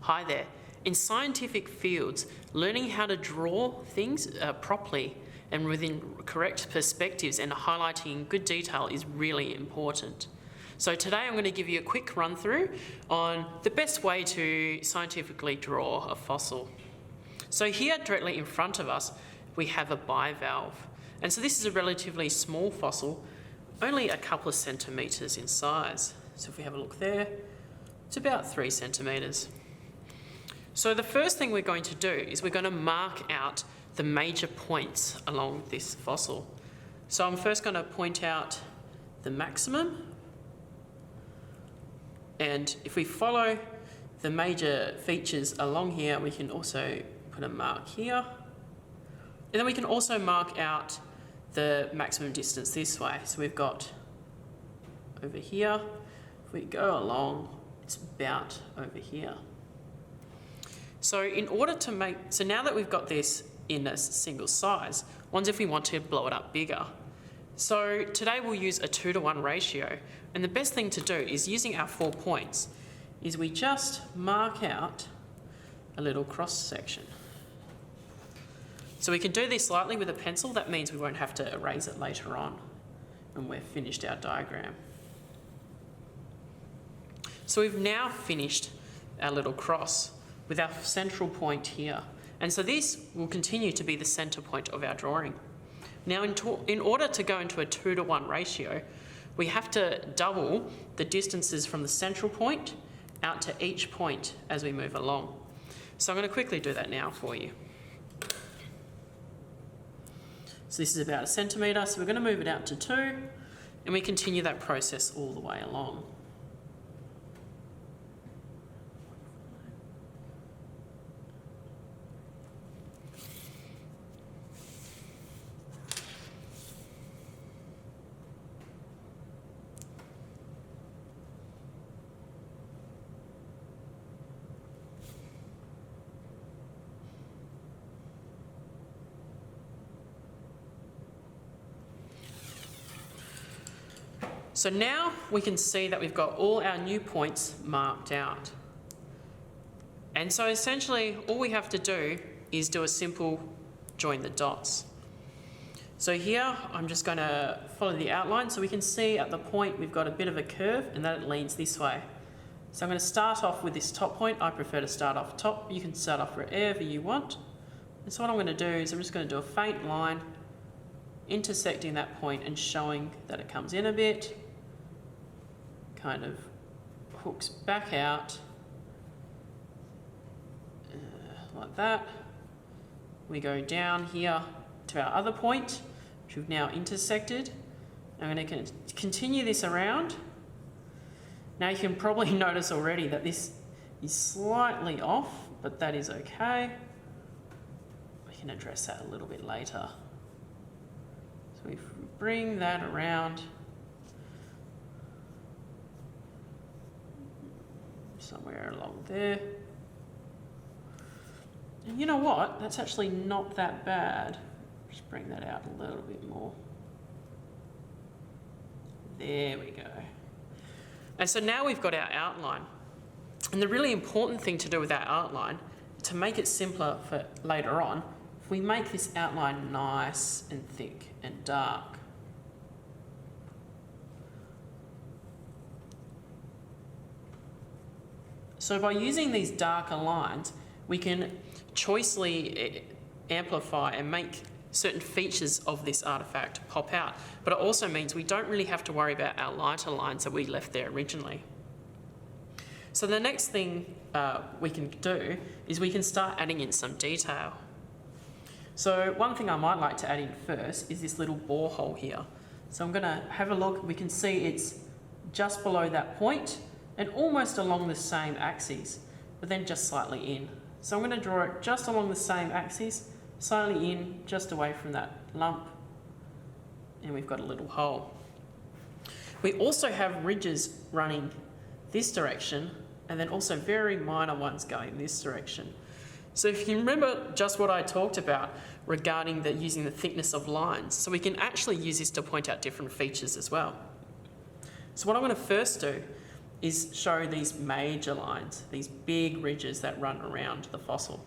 Hi there. In scientific fields, learning how to draw things properly and within correct perspectives and highlighting good detail is really important. So today I'm going to give you a quick run through on the best way to scientifically draw a fossil. So here directly in front of us we have a bivalve, and so this is a relatively small fossil, only a couple of centimetres in size. So if we have a look there, it's about 3 centimetres. So the first thing we're going to do is we're going to mark out the major points along this fossil. So I'm first going to point out the maximum, and if we follow the major features along here, we can also put a mark here, and then we can also mark out the maximum distance this way. So we've got over here, if we go along, it's about over here. So now that we've got this in a single size, what's if we want to blow it up bigger? So today we'll use a 2:1 ratio, and the best thing to do is, using our 4 points, is we just mark out a little cross section. So we can do this slightly with a pencil. That means we won't have to erase it later on when we've finished our diagram. So we've now finished our little cross with our central point here. And so this will continue to be the centre point of our drawing. Now in order to go into a 2:1 ratio, we have to double the distances from the central point out to each point as we move along. So I'm going to quickly do that now for you. So this is about 1 centimetre, so we're going to move it out to 2, and we continue that process all the way along. So now we can see that we've got all our new points marked out. And so essentially all we have to do is do a simple join the dots. So here I'm just going to follow the outline, so we can see at the point we've got a bit of a curve and that it leans this way. So I'm going to start off with this top point. I prefer to start off top. You can start off wherever you want. And so what I'm going to do is I'm just going to do a faint line intersecting that point and showing that it comes in a bit, kind of hooks back out like that. We go down here to our other point, which we've now intersected. I'm going to continue this around. Now you can probably notice already that this is slightly off, but that is okay. We can address that a little bit later. So if we bring that around somewhere along there. And you know what? That's actually not that bad. Just bring that out a little bit more. There we go. And so now we've got our outline. And the really important thing to do with our outline, to make it simpler for later on, if we make this outline nice and thick and dark. So by using these darker lines, we can choicely amplify and make certain features of this artefact pop out. But it also means we don't really have to worry about our lighter lines that we left there originally. So the next thing we can do is we can start adding in some detail. So one thing I might like to add in first is this little borehole here. So I'm going to have a look. We can see it's just below that point and almost along the same axis, but then just slightly in. So I'm going to draw it just along the same axis, slightly in, just away from that lump, and we've got a little hole. We also have ridges running this direction, and then also very minor ones going this direction. So if you remember just what I talked about regarding using the thickness of lines, so we can actually use this to point out different features as well. So what I'm going to first do is show these major lines, these big ridges that run around the fossil.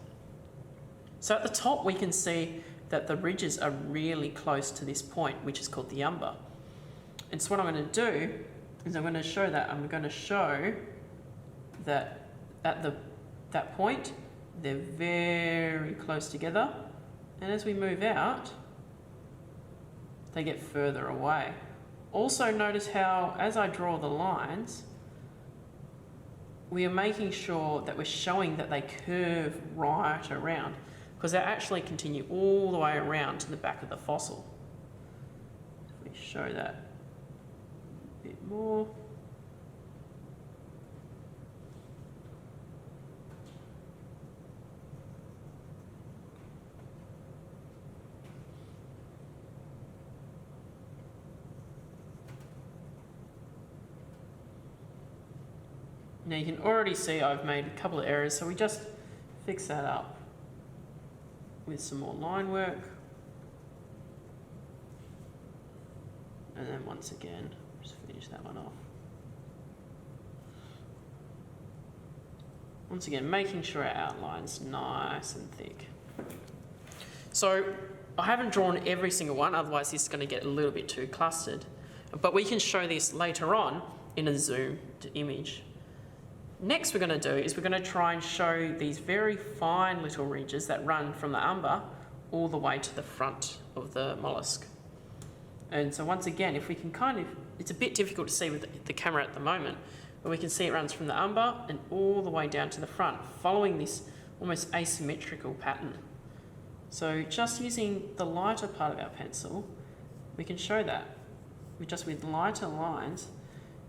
So at the top we can see that the ridges are really close to this point, which is called the umber. And so what I'm going to do is I'm going to show that at that point they're very close together, and as we move out they get further away. Also notice how as I draw the lines we are making sure that we're showing that they curve right around, because they actually continue all the way around to the back of the fossil. If we show that a bit more. Now you can already see I've made a couple of errors, so we just fix that up with some more line work. And then once again, just finish that one off. Once again, making sure our outline's nice and thick. So I haven't drawn every single one, otherwise this is going to get a little bit too clustered. But we can show this later on in a zoomed image. Next we're going to do is we're going to try and show these very fine little ridges that run from the umber all the way to the front of the mollusk. And so once again, if we can it's a bit difficult to see with the camera at the moment, but we can see it runs from the umber and all the way down to the front, following this almost asymmetrical pattern. So just using the lighter part of our pencil, we can show that, with lighter lines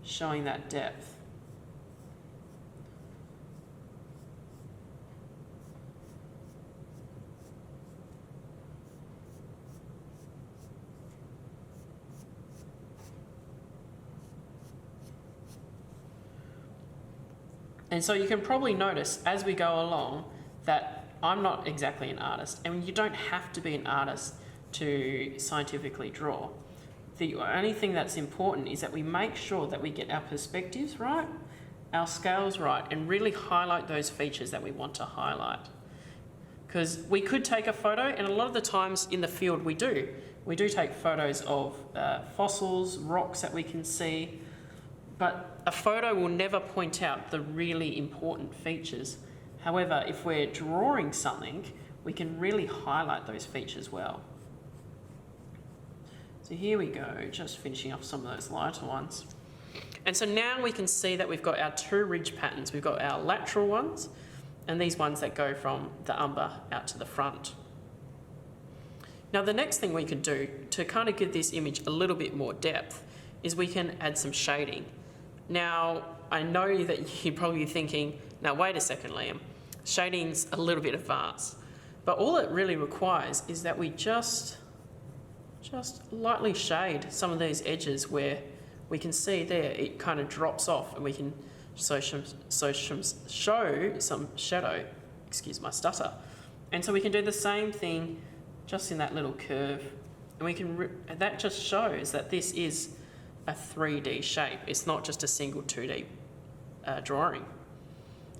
showing that depth. And so you can probably notice as we go along that I'm not exactly an artist, and you don't have to be an artist to scientifically draw. The only thing that's important is that we make sure that we get our perspectives right, our scales right, and really highlight those features that we want to highlight. Because we could take a photo, and a lot of the times in the field we do take photos of fossils, rocks that we can see, but a photo will never point out the really important features. However, if we're drawing something, we can really highlight those features well. So here we go, just finishing off some of those lighter ones. And so now we can see that we've got our two ridge patterns. We've got our lateral ones and these ones that go from the umber out to the front. Now the next thing we could do to kind of give this image a little bit more depth is we can add some shading. Now, I know that you're probably thinking, now wait a second, Liam, shading's a little bit advanced, but all it really requires is that we just lightly shade some of these edges where we can see there it kind of drops off, and we can show some shadow, excuse my stutter. And so we can do the same thing just in that little curve, and we can that just shows that this is a 3D shape. It's not just a single 2D drawing.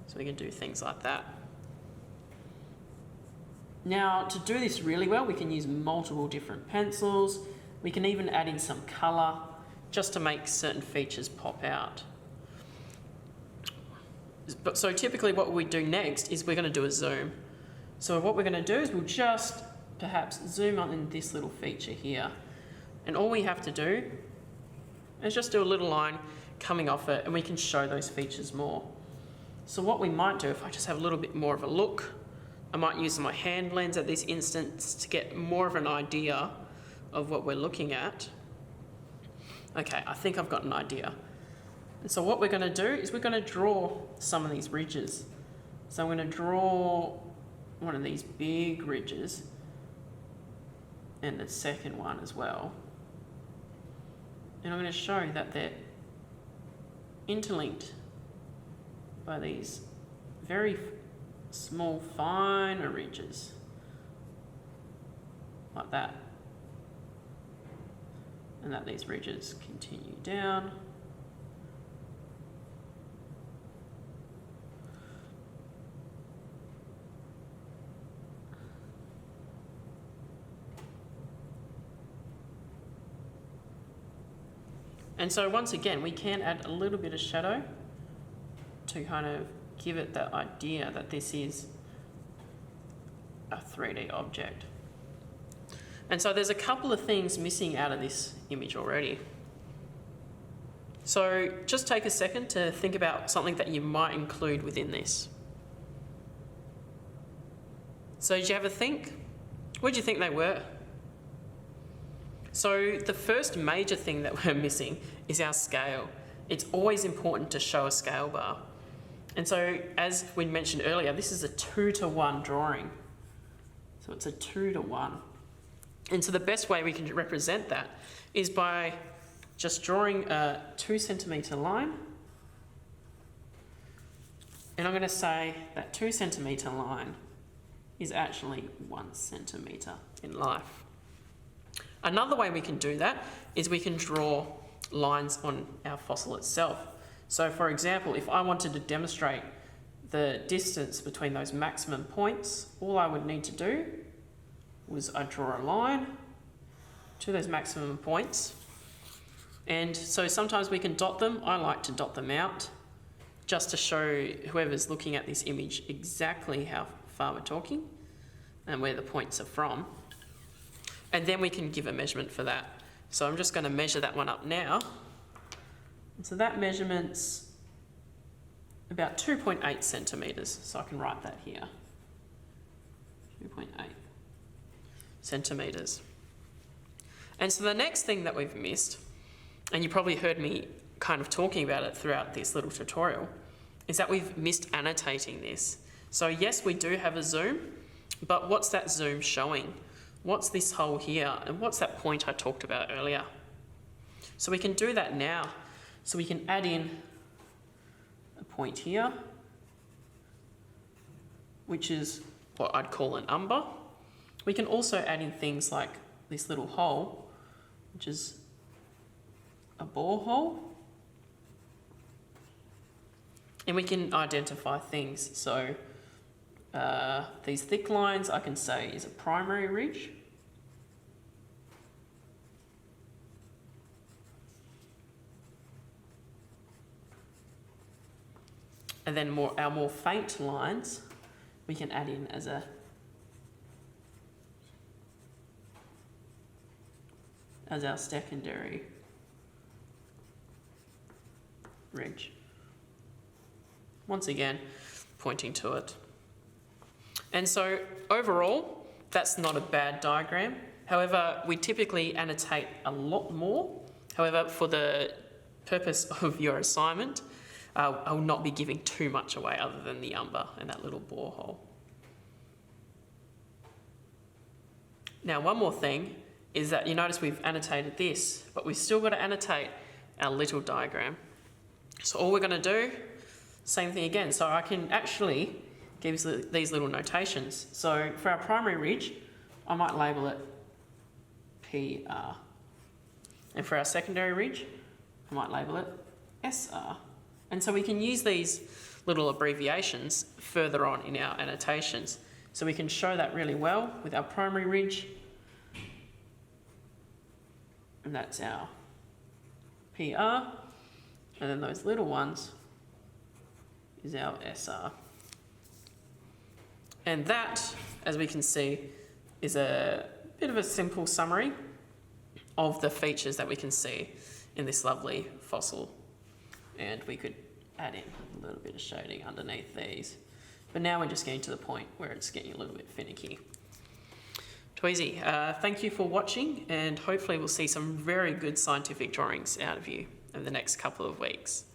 So we can do things like that. Now, to do this really well, we can use multiple different pencils. We can even add in some colour just to make certain features pop out. So typically what we do next is we're going to do a zoom. So what we're going to do is we'll just perhaps zoom on in this little feature here. And all we have to do is just do a little line coming off it, and we can show those features more. So what we might do, if I just have a little bit more of a look, I might use my hand lens at this instance to get more of an idea of what we're looking at. Okay, I think I've got an idea. And so what we're going to do is we're going to draw some of these ridges. So I'm going to draw one of these big ridges and the second one as well. And I'm going to show that they're interlinked by these very small, finer ridges, like that. And that these ridges continue down And so once again, we can add a little bit of shadow to kind of give it that idea that this is a 3D object. And so there's a couple of things missing out of this image already. So just take a second to think about something that you might include within this. So did you have a think? What did you think they were? So the first major thing that we're missing is our scale. It's always important to show a scale bar. And so as we mentioned earlier, this is a 2:1 drawing. So it's a 2:1. And so the best way we can represent that is by just drawing a 2 centimetre line. And I'm going to say that 2 centimetre line is actually 1 centimetre in life. Another way we can do that is we can draw lines on our fossil itself. So for example, if I wanted to demonstrate the distance between those maximum points, all I would need to do was I'd draw a line to those maximum points. And so sometimes we can dot them. I like to dot them out just to show whoever's looking at this image exactly how far we're talking and where the points are from. And then we can give a measurement for that. So I'm just going to measure that one up now. So that measurement's about 2.8 centimetres. So I can write that here. 2.8 centimetres. And so the next thing that we've missed, and you probably heard me kind of talking about it throughout this little tutorial, is that we've missed annotating this. So yes, we do have a zoom, but what's that zoom showing? What's this hole here? And what's that point I talked about earlier? So we can do that now. So we can add in a point here, which is what I'd call an umber. We can also add in things like this little hole, which is a borehole. And we can identify things. So these thick lines I can say is a primary ridge. And then our more faint lines we can add in as our secondary ridge. Once again, pointing to it. And so overall, that's not a bad diagram. However, we typically annotate a lot more. However, for the purpose of your assignment, I will not be giving too much away other than the umber and that little borehole. Now, one more thing is that you notice we've annotated this, but we've still got to annotate our little diagram. So all we're going to do, same thing again. So I can actually give these little notations. So for our primary ridge, I might label it PR. And for our secondary ridge, I might label it SR. And so we can use these little abbreviations further on in our annotations. So we can show that really well with our primary ridge. And that's our PR. And then those little ones is our SR. And that, as we can see, is a bit of a simple summary of the features that we can see in this lovely fossil. And we could add in a little bit of shading underneath these. But now we're just getting to the point where it's getting a little bit finicky. Tweezy, thank you for watching, and hopefully we'll see some very good scientific drawings out of you in the next couple of weeks.